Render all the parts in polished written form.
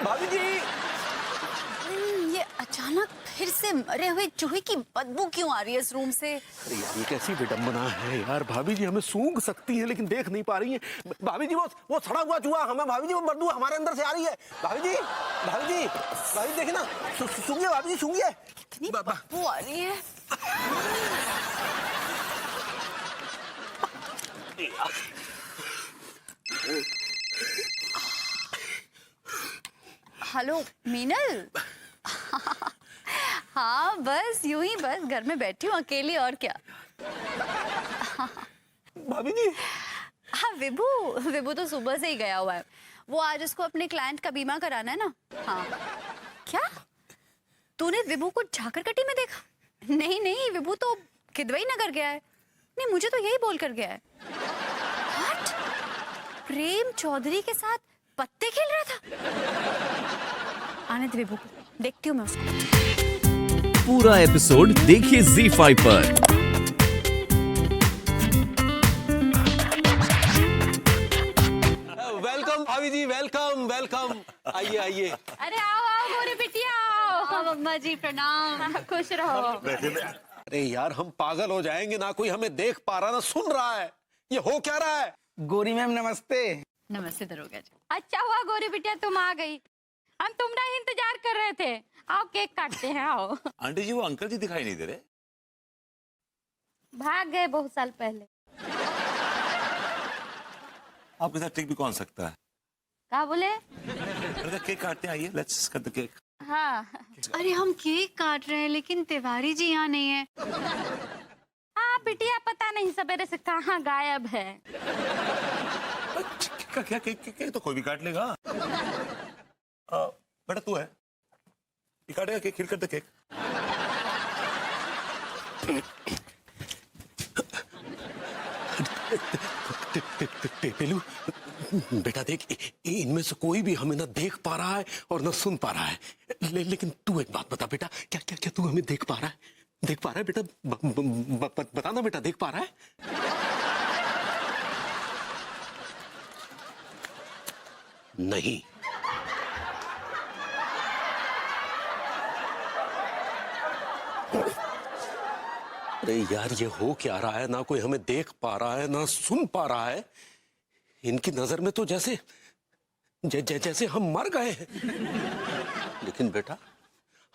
भाभी जी। ये अचानक फिर से मरे हुए चूहे की बदबू क्यों आ रही है इस रूम से? अरे यार, ये कैसी विडंबना है यार। भाभी जी हमें सूंघ सकती हैं लेकिन देख नहीं पा रही हैं। भाभी जी वो सड़ा हुआ चूहा हमें, भाभी जी वो बदबू हमारे अंदर से आ रही है। भाभी जी, भाभी जी, भाभी जी देखिए ना, सूंघिए भाभी जी, सूंघिए। कितनी बदबू आ रही है। हेलो मीनल। हाँ बस यूं ही, बस घर में बैठी हूँ अकेली, और क्या। भाभी जी। हाँ विभू, विभू तो सुबह से ही गया हुआ है। वो आज उसको अपने क्लाइंट का बीमा कराना है ना। हाँ क्या तूने विभू को झाकरकटी में देखा? नहीं नहीं, विभू तो किदवई नगर गया है। नहीं, मुझे तो यही बोल कर गया है। What? प्रेम चौधरी के साथ पत्ते खेल रहा था। आने दे विभू को, देखती हूँ मैं उसको। पूरा एपिसोड देखिए ZEE5 पर। वेलकम भाभी जी, वेलकम वेलकम। आइए आइए। अरे आओ आओ गोरी बिटिया, आओ अम्मा जी, प्रणाम, खुश रहो। अरे यार, हम पागल हो जाएंगे, ना कोई हमें देख पा रहा ना सुन रहा है। ये हो क्या रहा है? गोरी मैम नमस्ते। नमस्ते दरोगा जी। अच्छा हुआ गोरी बिटिया तुम आ गई, हम तुम्हारा ही इंतजार कर रहे थे। आओ केक काटते हैं, आओ। आंटी जी वो अंकल जी दिखाई नहीं दे रहे। भाग गए बहुत साल पहले। आपके साथ ठीक भी कौन सकता है? क्या बोले? अरे केक काटते हैं, आइए लेट्स कट द केक। हाँ अरे हम केक काट रहे हैं लेकिन तिवारी जी यहाँ नहीं है। हाँ बिटिया पता नहीं सवेरे से कहाँ गायब है। क्या केक तो कोई भी काट लेगा। बेटा तू है, ये काटेगा केक, खिल कर दे केक। पेलू बेटा देख, इनमें से कोई भी हमें ना देख पा रहा है और ना सुन पा रहा है। लेकिन तू एक बात बता बेटा, क्या क्या क्या तू हमें देख पा रहा है? देख पा रहा है बेटा? बताना बेटा, देख पा रहा है? नहीं। अरे यार, ये हो क्या रहा है? ना कोई हमें देख पा रहा है ना सुन पा रहा है। इनकी नजर में तो जैसे जैसे हम मर गए हैं। लेकिन बेटा,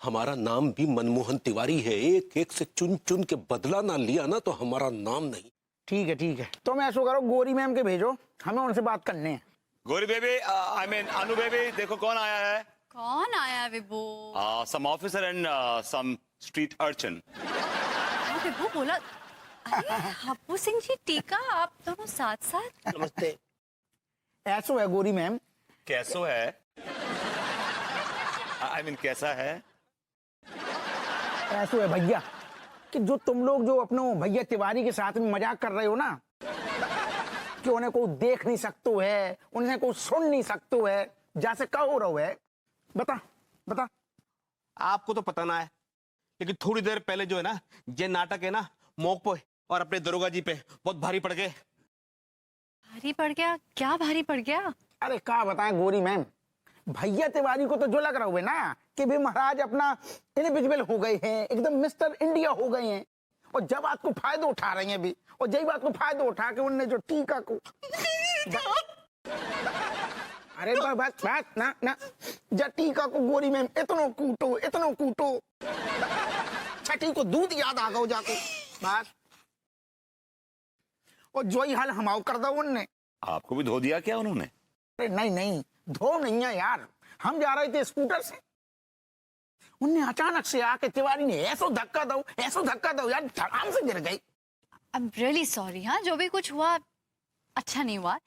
हमारा नाम भी मनमोहन तिवारी है। एक एक से चुन चुन के बदला ना लिया ना तो हमारा नाम नहीं। ठीक है, तो मैं ऐसा करो, गोरी मैम के भेजो, हमें उनसे बात करने हैं। गोरी baby, I mean Anu baby, देखो कौन आया है। कौन आया विभू? सम ऑफिसर एंड सम स्ट्रीट अर्चन। विभू बोला। अरे हप्पू सिंह जी, टीका, आप दोनों साथ साथ। नमस्ते। ऐसो है गोरी मैम। कैसो है? आई मीन कैसा है? ऐसो है भैया कि जो तुम लोग जो अपने भैया तिवारी के साथ में मजाक कर रहे हो ना, कि उन्हें कोई देख नहीं सकते है, उन्हें कोई सुन नहीं सकते है, जैसे क्या हो रहा है। बता। आपको तो पता ना है, लेकिन थोड़ी देर पहले जो है ना, ये नाटक है ना मोक पे और अपने दरोगा जी पे बहुत भारी पड़ गए। भारी पड़ गया? क्या भारी पड़ गया? अरे क्या बताएं गोरी मैम, भैया तिवारी को तो जो लग रहा है ना कि भी महाराज अपना इनविजिबल हो गए हैं, एकदम मिस्टर इंडिया हो गए हैं, और जब बात को फायदा उठा रहे हैं भी, और जय बात को फायदा उठा के उनने जो टीका को अरे बस ना जब टीका को गोरी मैम इतनो कूटो छठी को दूध याद आ गया जाके बस, और जो ही हाल हमाओ कर दो उनने। आपको भी धो दिया क्या उन्होंने? अरे नहीं, धो नहीं है यार, हम जा रहे थे स्कूटर से, उनने अचानक से आके तिवारी ने ऐसा धक्का दो यार, धड़ाम से गिर गई। I am really sorry. हाँ, जो भी कुछ हुआ अच्छा नहीं हुआ,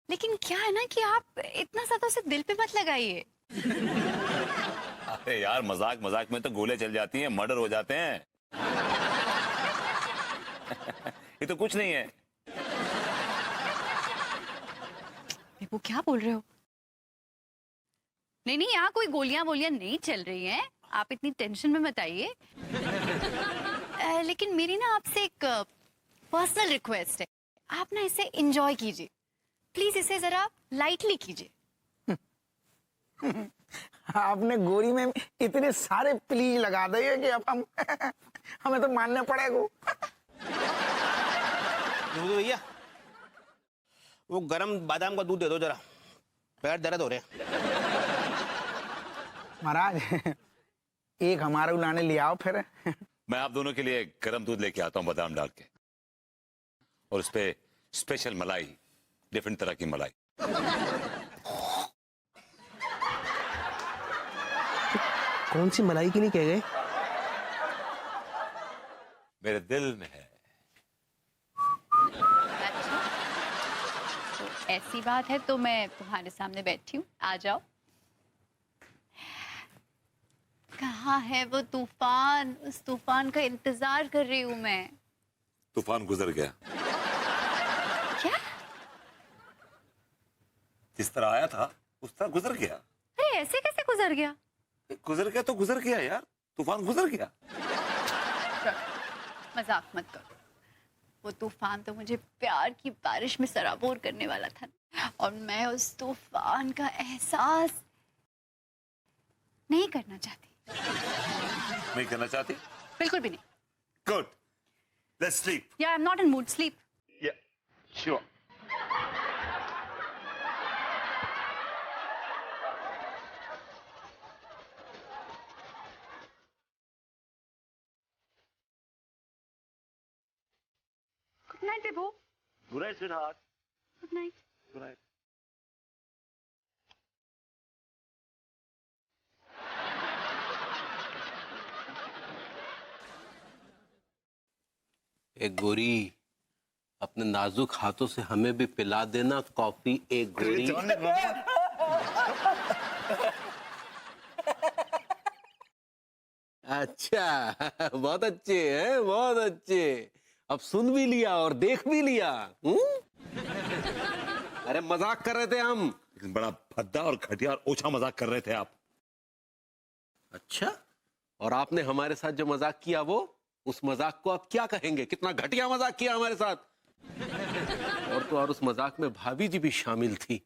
लेकिन क्या है ना कि आप इतना ज्यादा उसे दिल पे मत लगाइए। अरे यार, मजाक में तो गोले चल जाती हैं, मर्डर हो जाते हैं। ये तो कुछ नहीं है। वो क्या बोल रहे हो? नहीं, यहाँ कोई गोलियां नहीं चल रही हैं, आप इतनी टेंशन में मत आइए। लेकिन मेरी ना आपसे एक पर्सनल रिक्वेस्ट है, आप ना इसे एंजॉय कीजिए प्लीज, इसे जरा लाइटली कीजिए। आपने गोरी में इतने सारे प्लीज लगा दिए कि अब हम हमें तो मानना पड़ेगा। विभू भैया वो गरम बादाम का दूध दे दो जरा, पैर दर्द हो रहे हैं। महाराज एक हमारे लाने ले आओ फिर। मैं आप दोनों के लिए गर्म दूध लेके आता हूँ बादाम डाल के, और उस पे स्पेशल मलाई, डिफरेंट तरह की मलाई। कौन सी मलाई की नहीं कह गए? मेरे दिल में है। अच्छा, तो ऐसी बात है तो मैं तुम्हारे सामने बैठी हूँ, आ जाओ। कहाँ है वो तूफान? उस तूफान का इंतजार कर रही हूँ मैं। तूफान गुजर गया। क्या? जिस तरह आया था उस तरह गुजर गया। अरे ऐसे कैसे गुजर गया? गुजर गया तो गुजर गया यार, तूफान गुजर गया। मजाक मत करो। वो तूफान तो मुझे प्यार की बारिश में सराबोर करने वाला था, और मैं उस तूफान का एहसास नहीं करना चाहती। नहीं करना चाहती? बिल्कुल भी नहीं। Good, let's sleep. Yeah I am not in mood sleep. Yeah sure. Good night Vibhu. Good night sweetheart. Good night. Good night. एक गोरी, अपने नाजुक हाथों से हमें भी पिला देना कॉफी। एक गोरी। अच्छा, बहुत अच्छे हैं, बहुत अच्छे। अब सुन भी लिया और देख भी लिया। अरे मजाक कर रहे थे हम। लेकिन बड़ा भद्दा और घटिया और ओछा मजाक कर रहे थे आप। अच्छा, और आपने हमारे साथ जो मजाक किया वो, उस मजाक को आप क्या कहेंगे? कितना घटिया मजाक किया हमारे साथ। और तो और उस मजाक में भाभी जी भी शामिल थी।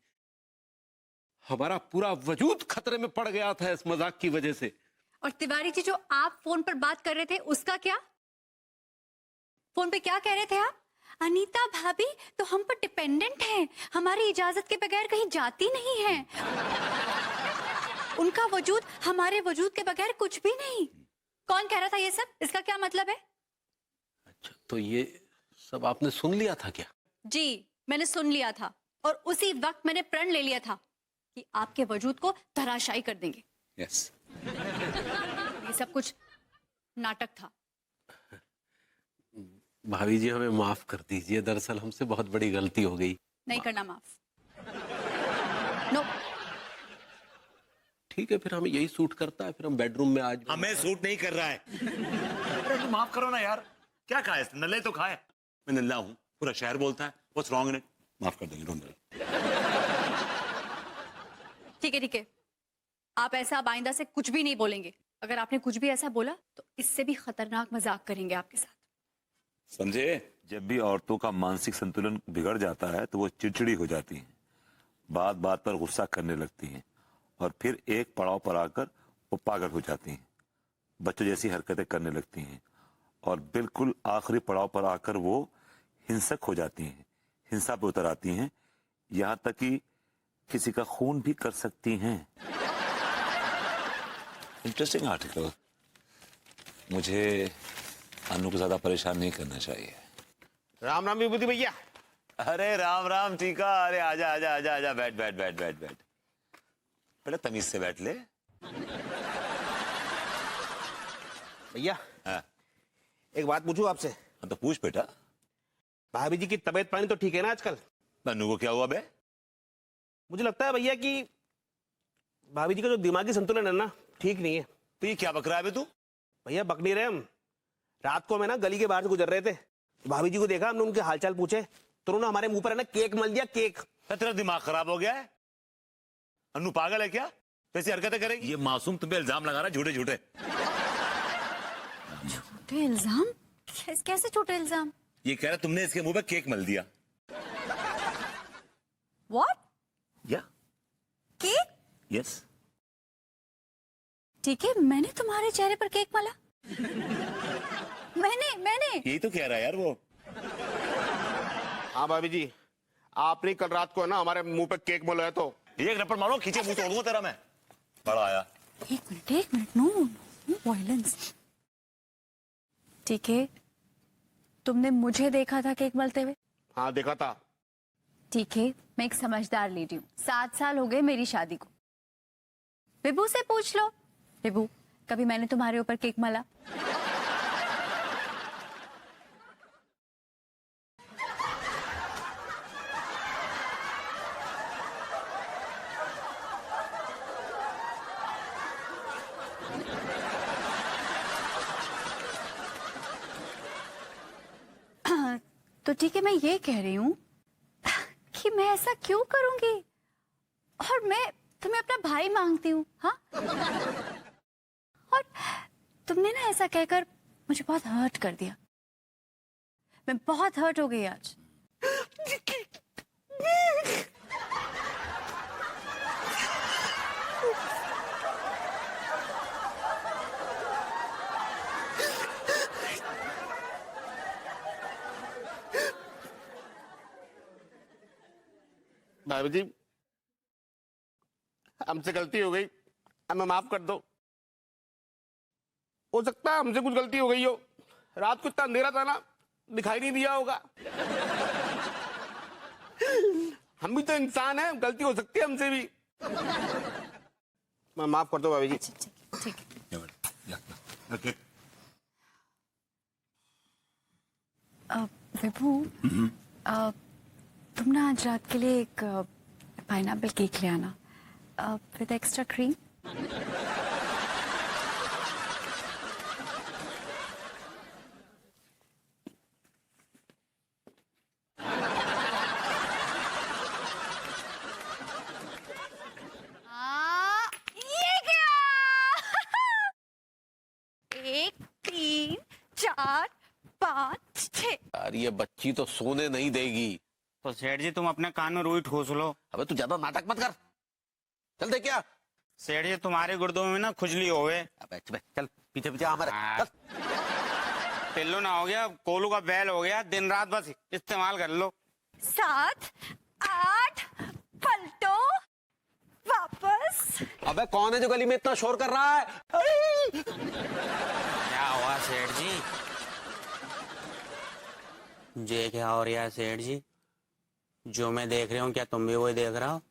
हमारा पूरा वजूद खतरे में पड़ गया था इस मजाक की वजह से। और तिवारी जी, जो आप फोन पर बात कर रहे थे उसका क्या? फोन पे क्या कह रहे थे आप? अनीता भाभी तो हम पर डिपेंडेंट हैं, हमारी इजाजत के बगैर कहीं जाती नहीं है, उनका वजूद हमारे वजूद के बगैर कुछ भी नहीं। कौन कह रहा था ये सब? इसका क्या मतलब है? अच्छा, तो ये सब आपने सुन लिया था क्या? जी, मैंने सुन लिया था, और उसी वक्त मैंने प्रण ले लिया था कि आपके वजूद को धराशायी कर देंगे। यस। ये सब कुछ नाटक था। भाभी जी हमें माफ कर दीजिए, दरअसल हमसे बहुत बड़ी गलती हो गई। नहीं करना माफ। नो। ठीक है, फिर हमें यही सूट करता है, फिर हम बेडरूम में आज। हमें सूट नहीं कर रहा है। अरे तू माफ करो ना यार, क्या खाया इसने? नल्ले तो खाए। मैं नल्ला हूँ, पूरा शहर बोलता है व्हाट्स रॉन्ग इन इट। माफ कर देंगे, डोंट वरी। ठीक है ठीक है, आप ऐसा अब आइंदा से कुछ भी नहीं बोलेंगे। अगर आपने कुछ भी ऐसा बोला तो इससे भी खतरनाक मजाक करेंगे आपके साथ। समझे? जब भी औरतों का मानसिक संतुलन बिगड़ जाता है तो वो चिड़चिड़ी हो जाती हैं, बात बात पर गुस्सा करने लगती हैं, और फिर एक पड़ाव पर आकर वो पागल हो जाती हैं, बच्चों जैसी हरकतें करने लगती हैं, और बिल्कुल आखिरी पड़ाव पर आकर वो हिंसक हो जाती हैं, हिंसा पे उतर आती हैं, यहाँ तक कि किसी का खून भी कर सकती हैं। Interesting article. मुझे अनु को ज्यादा परेशान नहीं करना चाहिए। राम राम विभूति भैया। अरे राम राम टीका। अरे आजा आजा आजा आजा, बैठ बैठ बैठ बैठ बैठ। बड़ा तमीज से बैठ ले। भैया हाँ। एक बात पूछूं आपसे? हाँ तो पूछ बेटा। भाभी जी की तबीयत पानी तो ठीक है ना आजकल? अनु को क्या हुआ बे? मुझे लगता है भैया कि भाभी जी का जो दिमागी संतुलन है ना, ठीक नहीं है। तो ये क्या बक रहा है बे तू? भैया बक नहीं रहे हम। रात को मैं ना गली के बाहर से गुजर रहे थे, तो भाभी जी को देखा, हमने उनके हालचाल पूछे तो उन्होंने हमारे मुंह पर है ना केक मल दिया, केक। तेरा दिमाग खराब हो गया है? अनु पागल है क्या? कैसी हरकतें करेगी? ये मासूम तुम पे इल्जाम लगा रहा है, झूठे झूठे। छोटे इल्जाम? कैसे छोटे इल्जाम? ये कह रहा तुमने इसके मुंह पे केक मल दिया। व्हाट? या केक? यस। ठीक है, मैंने तुम्हारे चेहरे पर केक मला? मैंने यही तो कह रहा है यार वो। हाँ भाभी जी, आपने कल रात को ना हमारे मुंह पे केक बोला है तो एक रप्पड़ मारो, खींचे मुंह तोड़ दूंगा तेरा मैं। बड़ा आया। एक मिनट, नो वायलेंस। ठीक है, तुमने मुझे देखा था केक मलते हुए? हाँ देखा था। ठीक है, मैं एक समझदार लेडी हूँ, 7 साल हो गए मेरी शादी को। विभू से पूछ लो। विभू, कभी मैंने तुम्हारे ऊपर केक मला? तो ठीक है, मैं ये कह रही हूँ कि मैं ऐसा क्यों करूंगी, और मैं तुम्हें अपना भाई मांगती हूँ। हाँ, और तुमने ना ऐसा कहकर मुझे बहुत हर्ट कर दिया। मैं बहुत हर्ट हो गई आज। भाभी जी, हमसे गलती हो गई, हमें माफ कर दो। हो सकता है हमसे कुछ गलती हो गई हो, रात को इतना अंधेरा था ना, दिखाई नहीं दिया होगा। हम भी तो इंसान हैं, गलती हो सकती है हमसे भी। मैं माफ कर दो भाभी जी। ठीक है। विभू, तुम ना आज रात के लिए एक पाइनएप्पल केक ले आना विद एक्स्ट्रा क्रीम। ये क्या? 1 3 4 5 6। यार ये बच्ची तो सोने नहीं देगी। तो सेठ जी तुम अपने कान में रुई ठूस लो। अबे तू ज्यादा नाटक मत कर, चल दे क्या। सेठ जी तुम्हारे गुर्दों में ना खुजली होवे। अबे चल पीछे पीछे हमारे चल। पिल्लू ना हो गया, कोलू का बैल हो गया, दिन रात बस इस्तेमाल कर लो। 7 8 पलटो वापस। अबे कौन है जो गली में इतना शोर कर रहा है? क्या हुआ सेठ जी? ये क्या हो रहा है सेठ जी? जो मैं देख रहा हूँ क्या तुम भी वही देख रहा हो?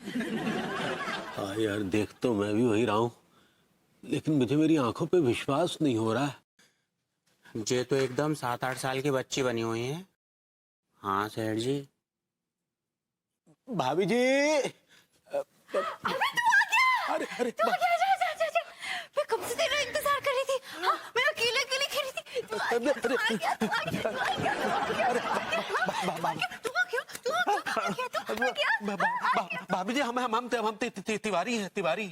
हाँ यार, देख तो मैं भी वही रहा हूँ, लेकिन मुझे मेरी आंखों पे विश्वास नहीं हो रहा है। ये तो एकदम 7-8 साल की बच्ची बनी हुई है। हाँ सेठ जी। भाभी जी। अरे अरे जा। मैं कब से तेरा इंतजार कर रही थी। हाँ, मैं अकेले खेल रही थी। तू आ गया। भाभी जी, हम तिवारी हैं, तिवारी।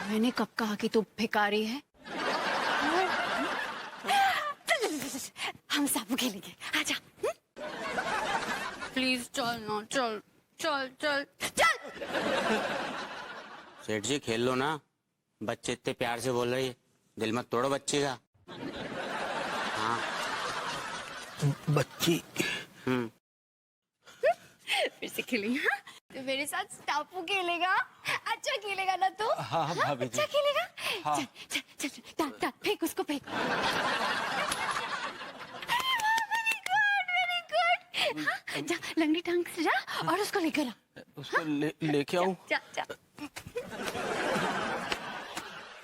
मैंने कब कहा कि तू भिखारी है? हम सब खेलेंगे, आजा। प्लीज चल ना, चल। सेठ जी खेल लो ना, बच्चे इतने प्यार से बोल रही है, दिल मत तोड़ो बच्चे का। हाँ बच्ची। फिर से खेलेंगे। हाँ? तो मेरे साथ टापू खेलेगा? अच्छा खेलेगा ना तू? हाँ भाभी जी। अच्छा खेलेगा? हाँ। चल फेंक उसको, फेंक। Very good. हाँ, जा लंगड़ी टांग से जा और उसको लेकर आ। उसको लेके आऊं? जा।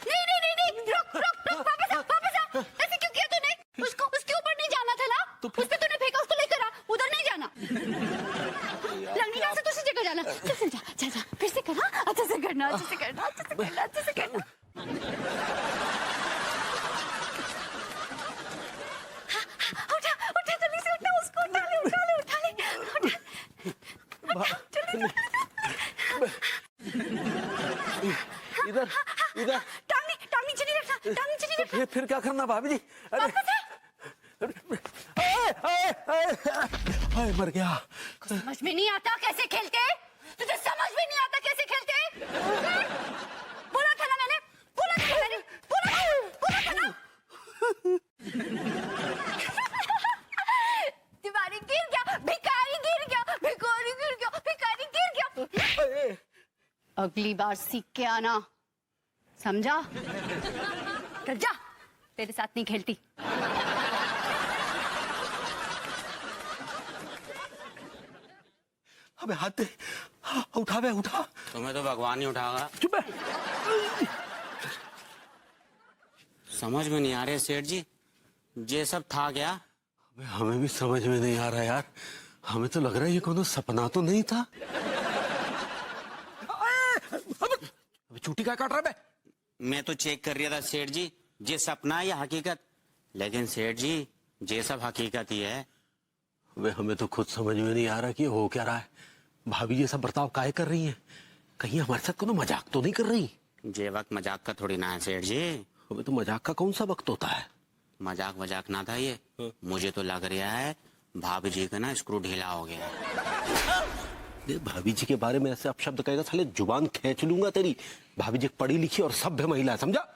नहीं, रुक, वापस आ। ऐसे क्यों किया तूने? उसके ऊपर नहीं जाना था ना? तो उस पे तूने फेंका, उसको लेकर आ, उधर नहीं जाना। लंगड़ी टांग से दूसरी जगह जाना। चल जा, फिर से करना, अच्छे से करना। उठा जल्दी से, उठा उसको, उठा ले। इधर टांग नीचे नहीं रखना। फिर क्या करना भाभी जी? अरे मर गया। समझ में नहीं आता कैसे खेलते? तुझे समझ में नहीं आता कैसे खेलते? बोला था ना मैंने अगली बार सीख के आना, समझा? चल जा, तेरे साथ नहीं खेलती। अबे हाथ दे, उठा बे उठा। तुम्हें तो भगवान ही उठागा। चुप है। समझ में नहीं आ रहे सेठ जी, ये सब था क्या? अबे हमें भी समझ में नहीं आ रहा यार, हमें तो लग रहा है ये कोनो सपना तो नहीं था। अबे चूटी क्या काट रहा है बे? मैं तो चेक कर रहा था सेठ जी, ये सपना या हकीकत। लेकिन सेठ जी, ये सब हकीकत ही है। वे हमें तो खुद समझ में नहीं आ रहा कि हो क्या रहा है। भाभी ये सब बर्ताव काहे कर रही हैं? कहीं हमारे साथ कोनो मजाक तो नहीं कर रही? ये वक्त मजाक का थोड़ी ना है सेठ जी। हमें तो मजाक का कौन सा वक्त होता है? मजाक ना था ये। मुझे तो लग रहा है भाभी जी का ना स्क्रू ढीला हो गया है। ये भाभी जी के बारे में ऐसे अपशब्द कहेगा साले जुबान खींच लूंगा तेरी। भाभी जी पढ़ी लिखी और सभ्य महिला है, समझा?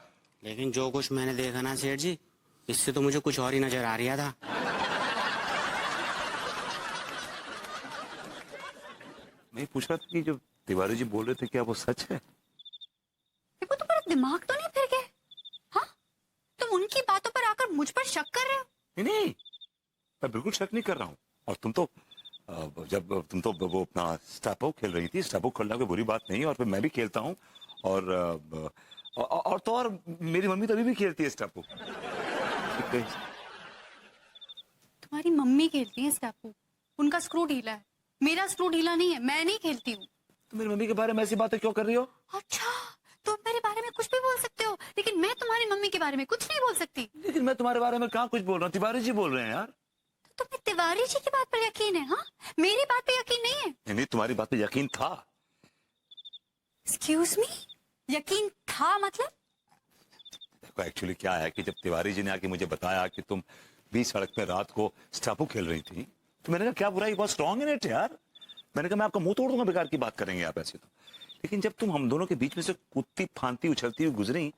लेकिन जो कुछ मैंने देखा ना सेठ जी, इससे तो मुझे कुछ और ही नजर आ रहा था। मैं पूछ रहा था कि जो तिवारी जी बोल रहे थे क्या वो सच है? देखो तुम्हारा दिमाग तो नहीं फिर गया? हाँ, तुम उनकी बातों पर आकर मुझ पर शक कर रहे हो? नहीं, मैं बिल्कुल शक नहीं कर रहा हूँ। और तुम तो वो अपना स्टापो खेल रही थी, स्टापो खेलना कोई बुरी बात नहीं, और फिर मैं भी खेलता हूँ। और मेरी मम्मी तो अभी भी खेलती है स्टापो। तुम्हारी मम्मी खेलती है स्टापू, उनका स्क्रू ढीला है, मेरा स्क्रू ढीला नहीं है, मैं नहीं खेलती हूँ। तो मेरी मम्मी के बारे में ऐसी बातें क्यों कर रही हो? अच्छा, तुम मेरे बारे में कुछ भी बोल सकते हो, लेकिन मैं तुम्हारी मम्मी के बारे में कुछ नहीं बोल सकती। लेकिन मैं तुम्हारे बारे में कहाँ कुछ बोल रहा हूँ, तिवारी जी बोल रहे हैं यार। तो तुम्हें तिवारी जी की बात पर यकीन है? हाँ, मेरी बात पे यकीन नहीं है? नहीं, तुम्हारी बात पे यकीन था। एक्सक्यूज मी, यकीन था मतलब? देखो एक्चुअली क्या है कि जब तिवारी जी ने आके मुझे बताया कि तुम बीच सड़क में रात को स्टापू खेल रही थी, तो मैंने कहा क्या बुराई, बहुत स्ट्रांग इन इट यार। मैंने कहा मैं आपका मुंह तोड़ दूंगा, बेकार की बात करेंगे आप ऐसे तो। लेकिन जब तुम हम दोनों के बीच में से कूदती फांती उछलती हुई गुजरी,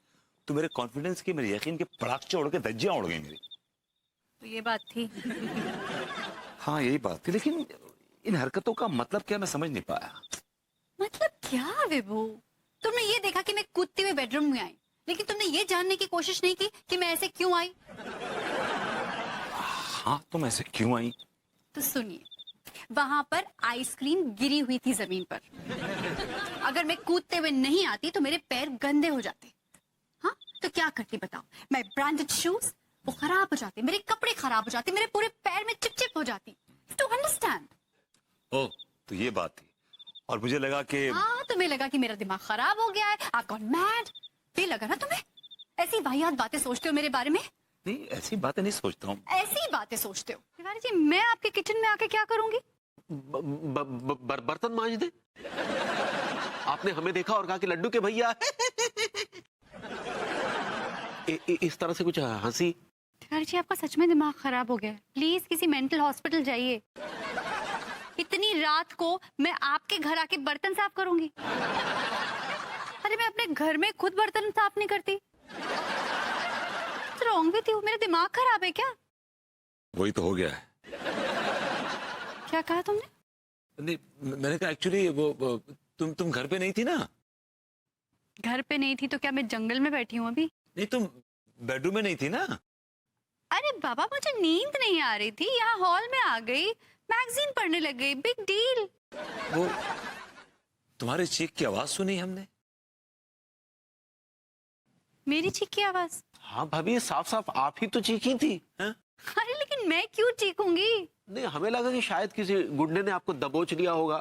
तो मेरे कॉन्फिडेंस की, मेरे यकीन के पटाखे उड़ के धज्जियां उड़ गई मेरी। तो ये बात थी। हाँ यही बात थी, लेकिन इन हरकतों का मतलब क्या मैं समझ नहीं पाया। मतलब क्या विभू? तुमने ये देखा कि मैं कूदते हुए बेडरूम में आई, लेकिन तुमने ये जानने की कोशिश नहीं की कि मैं ऐसे क्यों आई। हाँ, तुम ऐसे क्यों आई? तो सुनिए, वहां पर आइसक्रीम गिरी हुई थी जमीन पर। अगर मैं कूदते हुए नहीं आती तो मेरे पैर गंदे हो जाते। हाँ, तो क्या करती बताओ? मैं ब्रांडेड शूज, वो खराब हो जाते, मेरे कपड़े खराब हो जाते, मेरे पूरे पैर में चिपचिप हो जाती। To understand? ओह, तो ये बात थी। और मुझे लगा कि हाँ, तुम्हें लगा कि मेरा दिमाग खराब हो गया है, आई गॉट मैड। ये लगा ना तुम्हें? ऐसी वाहियात बातें सोचते हो मेरे बारे में? नहीं, ऐसी बातें नहीं सोचता हूँ। ऐसी बातें सोचते हो? तिवारी जी, मैं आपके किचन में आके क्या करूंगी? बर्तन मांज दे। आपने हमें देखा और कहा कि लड्डू के भैया। इस तरह से कुछ हंसी। तिवारी जी, आपका सच में दिमाग खराब हो गया है, प्लीज किसी मेंटल हॉस्पिटल जाइए। इतनी रात को मैं आपके घर आके बर्तन साफ करूंगी? अरे मैं अपने घर में खुद बर्तन साफ नहीं करती। रॉन्ग विद यू, मेरा दिमाग खराब है क्या? वही तो हो गया है। क्या कहा तुमने? नहीं, मैंने कहा एक्चुअली वो तुम घर पे नहीं थी ना। घर पे नहीं थी तो क्या मैं जंगल में बैठी हूँ अभी? नहीं, तुम बेडरूम में नहीं थी ना। अरे बाबा, मुझे नींद नहीं आ रही थी, यहाँ हॉल में आ गई, मैगजीन पढ़ने लग गई, बिग डील। वो तुम्हारी चीख की आवाज सुनी हमने। मेरी चीख की आवाज? हाँ भाभी, साफ साफ आप ही तो चीखी थी। हाँ? अरे लेकिन मैं क्यों चीखूंगी? नहीं, हमें लगा कि शायद किसी गुंडे ने आपको दबोच लिया होगा।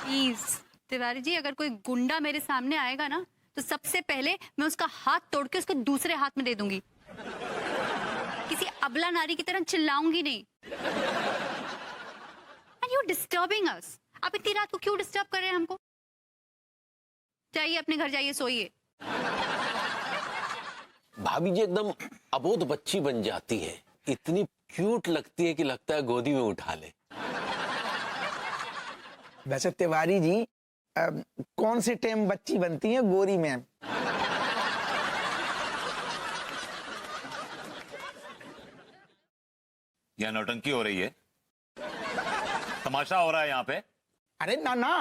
प्लीज तिवारी जी, अगर कोई गुंडा मेरे सामने आएगा ना, तो सबसे पहले मैं उसका हाथ तोड़ के उसके दूसरे हाथ में दे दूंगी। किसी अबला नारी की तरह चिल्लाऊंगी नहीं। एंड यू डिस्टर्बिंग अस। आप इतनी रात को क्यों डिस्टर्ब कर रहे हैं हमको? जाइए अपने घर, जाइए सोइए। भाभी जी एकदम अबोध बच्ची बन जाती है, इतनी क्यूट लगती है कि लगता है गोदी में उठा ले। वैसे तिवारी जी, कौन सी टाइम बच्ची बनती है गोरी मैम? यहाँ नौटंकी हो रही है, तमाशा हो रहा है यहाँ पे। अरे ना ना,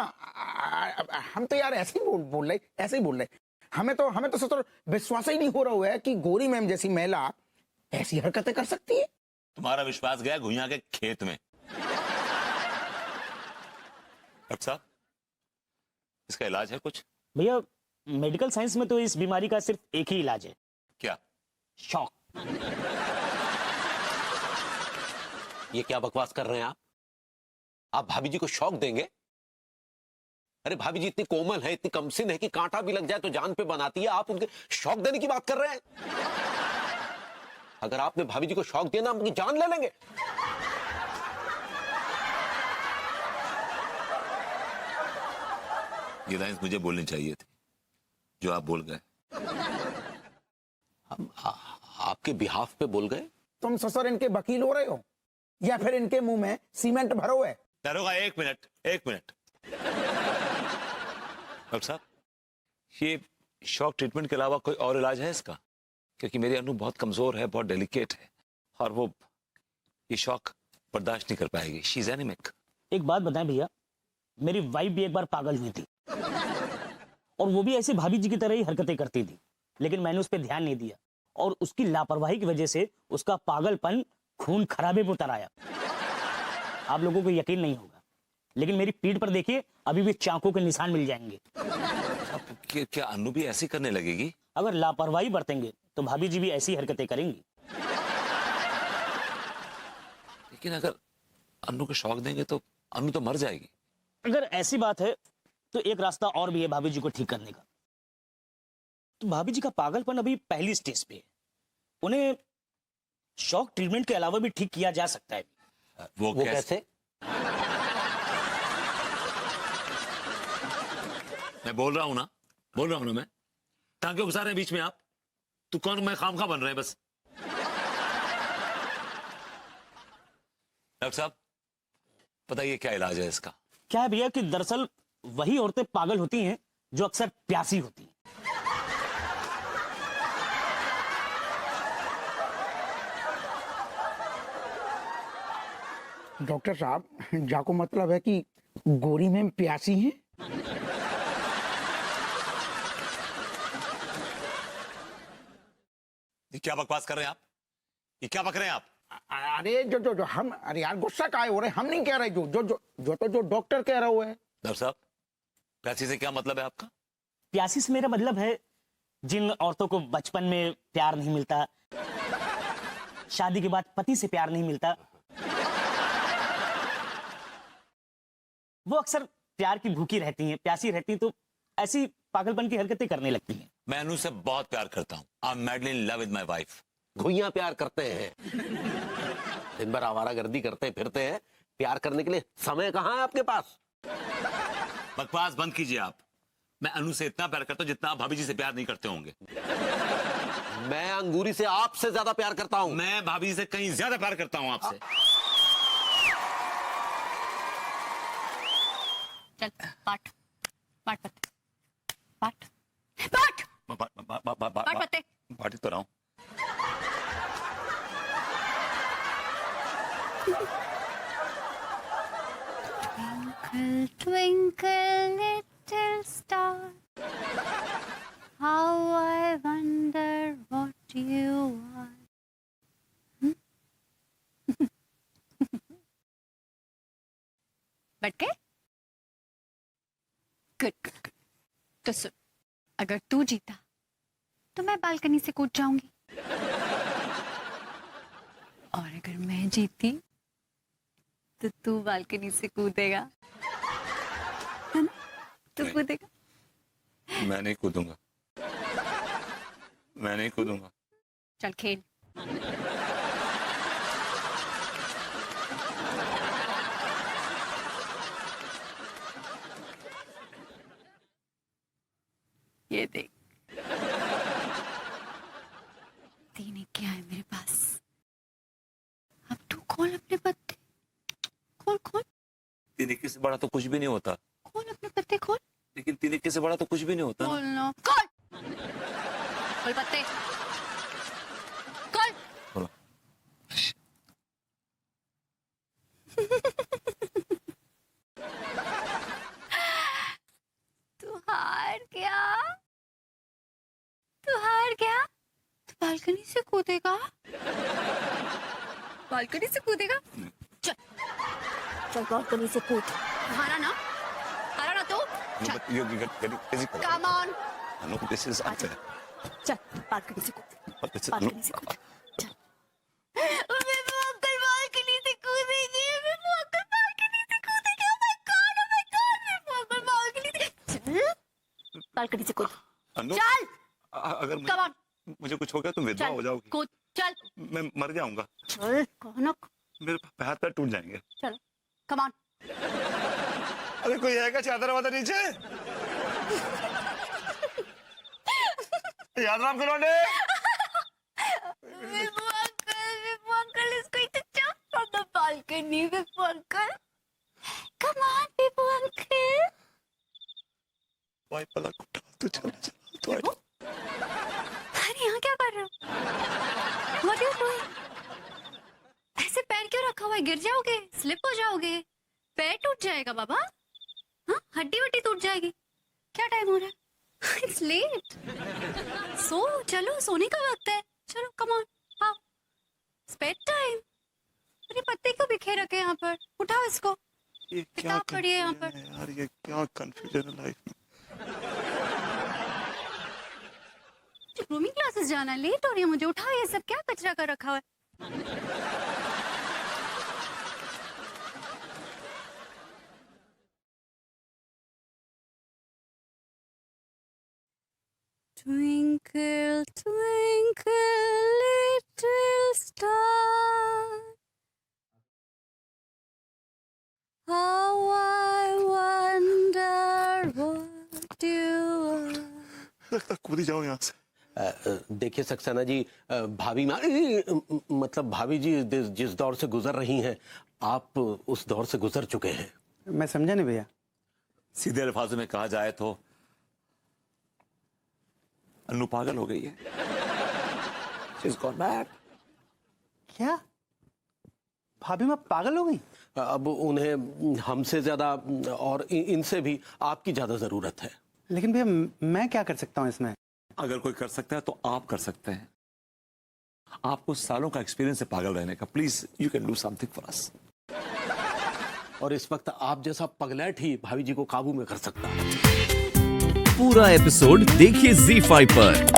हम तो यार ऐसे ही बोल रहे, ऐसे ही बोल रहे। हमें तो ससुर विश्वास ही नहीं हो रहा है कि गौरी मैम जैसी महिला ऐसी हरकतें कर सकती है। तुम्हारा विश्वास गया घुइयां के खेत में। डॉक्टर साहब, इसका इलाज है कुछ? भैया मेडिकल साइंस में तो इस बीमारी का सिर्फ एक ही इलाज है। क्या? शॉक। ये क्या बकवास कर रहे हैं आप भाभी जी को शौक देंगे? अरे भाभी जी इतनी कोमल है, इतनी कमसिन है कि कांटा भी लग जाए तो जान पे बनाती है, आप उनके शौक देने की बात कर रहे हैं? अगर आपने भाभी जी को शौक दिया ना, हम उनकी जान ले लेंगे। ये लाइंस मुझे बोलनी चाहिए थी जो आप बोल गए। आपके बिहाफ पे बोल गए। तुम ससुर इनके वकील हो रहे हो या फिर इनके मुंह में सीमेंट भरो है? दरोगा एक मिनट। डॉक्टर साहब, ये शॉक ट्रीटमेंट के अलावा कोई और इलाज है इसका? क्योंकि मेरी अनु बहुत कमजोर है, बहुत डेलिकेट है और वो ये शॉक बर्दाश्त नहीं कर पाएगी। She is anaemic. एक बात बताएं भैया, मेरी वाइफ भी एक बार पागल हुई थी और वो भी ऐसे भाभी जी की तरह ही हरकतें करती थी, लेकिन मैंने उस पर ध्यान नहीं दिया और उसकी लापरवाही की वजह से उसका पागलपन खून खराबे में उतर आया। आप लोगों को यकीन नहीं होगा, लेकिन मेरी पीठ पर देखिए अभी भी चाकू के निशान मिल जाएंगे। क्या अनु भी ऐसी करने लगेगी? अगर लापरवाही बरतेंगे तो भाभी जी भी ऐसी हरकतें करेंगी। लेकिन अगर अनु को शौक देंगे तो अनु तो मर जाएगी। अगर ऐसी बात है तो एक रास्ता और भी है भाभी जी को ठीक करने का। तो भाभी जी का पागलपन अभी पहली स्टेज पे है, उन्हें शॉक ट्रीटमेंट के अलावा भी ठीक किया जा सकता है। वो कैसे? मैं बोल रहा हूं ना मैं। टांगे घुसा रहे हैं बीच में आप। तू कौन, मैं खामखा बन रहे हैं बस। डॉक्टर साहब बताइए क्या इलाज है इसका? क्या है भैया कि दरअसल वही औरतें पागल होती हैं जो अक्सर प्यासी होती हैं। डॉक्टर साहब, जाको मतलब है कि गौरी मैम प्यासी हैं? ये क्या बकवास कर रहे हैं आप? ये क्या बक रहे हैं आप? अरे जो हम, अरे यार गुस्सा काहे हो रहे? हम नहीं कह रहे, जो डॉक्टर कह रहा हुआ है। डॉक्टर साहब, प्यासी से क्या मतलब है आपका? प्यासी से मेरा मतलब है जिन औरतों को बचपन में प्यार नहीं मिलता, शादी के बाद पति से प्यार नहीं मिलता, वो अक्सर प्यार की भूखी रहती हैं, प्यासी रहती हैं, तो ऐसी पागलपन की हरकतें करने लगती हैं। मैं अनु से बहुत प्यार करता हूं। I am madly in love with my wife. घुइयां प्यार करते हैं, दिन भर आवारागर्दी करते फिरते हैं, प्यार करने के लिए समय कहाँ है आपके पास? बकवास बंद कीजिए आप। मैं अनु से इतना प्यार करता हूं जितना आप भाभी जी से प्यार नहीं करते होंगे। मैं अंगूरी से आपसे ज्यादा प्यार करता हूं। मैं भाभी जी से कहीं ज्यादा प्यार करता हूं आपसे। चल पाठ पाठ पत्ते पाठ पाठ पत्ते। पार्टी तो रहा हूं। Twinkle, twinkle, little star, how I wonder what you are. But के? गुड। तो सुन, अगर तू जीता तो मैं बालकनी से कूद जाऊंगी, और अगर मैं जीती तो तू बालकनी से कूदेगा, है ना? तू कूदेगा। मैं नहीं कूदूंगा। मैं नहीं कूदूंगा। चल खेल। ये देख, तीन क्या है मेरे पास। अब तू खोल अपने पत्ते, खोल खोल तीन से बड़ा तो कुछ भी नहीं होता। खोल अपने पत्ते, खोल। लेकिन तीन से बड़ा तो कुछ भी नहीं होता। खोल ना, खोल खोल पत्ते, खोल। खोलो। हार गया, तू हार गया। तू बालकनी से कूदेगा, बालकनी से कूदेगा। चल चल बालकनी से कूद। हारा ना तू। कम ऑन, चल बालकनी से कूद, बालकनी से कूद। चल विभू अंकल बालकनी से कूदेंगे, विभू अंकल बालकनी से कूदेंगे। Oh my god, Vibhu uncle balcony से। चल बालकनी से कूद, चल। अगर कम ऑन, मुझे कुछ हो गया तुम विधवा हो जाओगी। कूद, चल। मैं मर जाऊंगा। चल कौन, मेरे हाथ पैर टूट जाएंगे। चल कम ऑन। अरे कोई है क्या चादर वादर नीचे? याद राम करोड़े। विभू अंकल इसको इतना चुप from the balcony, Vibhu uncle. Come on, Vibhu uncle. भाई पलक उठा, तू चल तू। अरे यहाँ क्या कर रहे हो? What are you doing? ऐसे पैर क्यों रखा हुआ है? गिर जाओगे, स्लिप हो जाओगे, पैर टूट जाएगा बाबा। हाँ, हड्डी वड्डी टूट जाएगी। क्या टाइम हो रहा है? It's late. चलो सोने का वक्त है। चलो कम ऑन, आओ। It's bedtime. अरे पत्ते क्यों बिखेर रखे यहाँ पर? उठाओ इसको। किताब पढ़िए यहाँ पर। यार ये क्या कंफ्यूजन है लाइफ में। ग्रूमिंग क्लासेस जाना है, लेट हो रही है मुझे। उठाओ ये सब, क्या कचरा कर रखा हुआ है? Twinkle, twinkle, little star, how I wonder what you are. लगता कूद ही जाओ यहाँ से। देखिए सक्सेना जी, भाभी मतलब भाभी जी जिस दौर से गुजर रही हैं, आप उस दौर से गुजर चुके हैं। मैं समझा नहीं भैया। सीधे अल्फाजों में कहा जाए तो अन्नू पागल हो गई है। She's gone mad. क्या भाभी माँ पागल हो गई? अब उन्हें हमसे ज्यादा और इनसे भी आपकी ज्यादा जरूरत है। लेकिन भैया मैं क्या कर सकता हूँ इसमें? अगर कोई कर सकता है तो आप कर सकते हैं। आपको सालों का एक्सपीरियंस है पागल रहने का। Please you can do something for us. और इस वक्त आप जैसा पगलैट ही भाभी जी को काबू में कर सकता है। पूरा एपिसोड देखिए ZEE5 पर।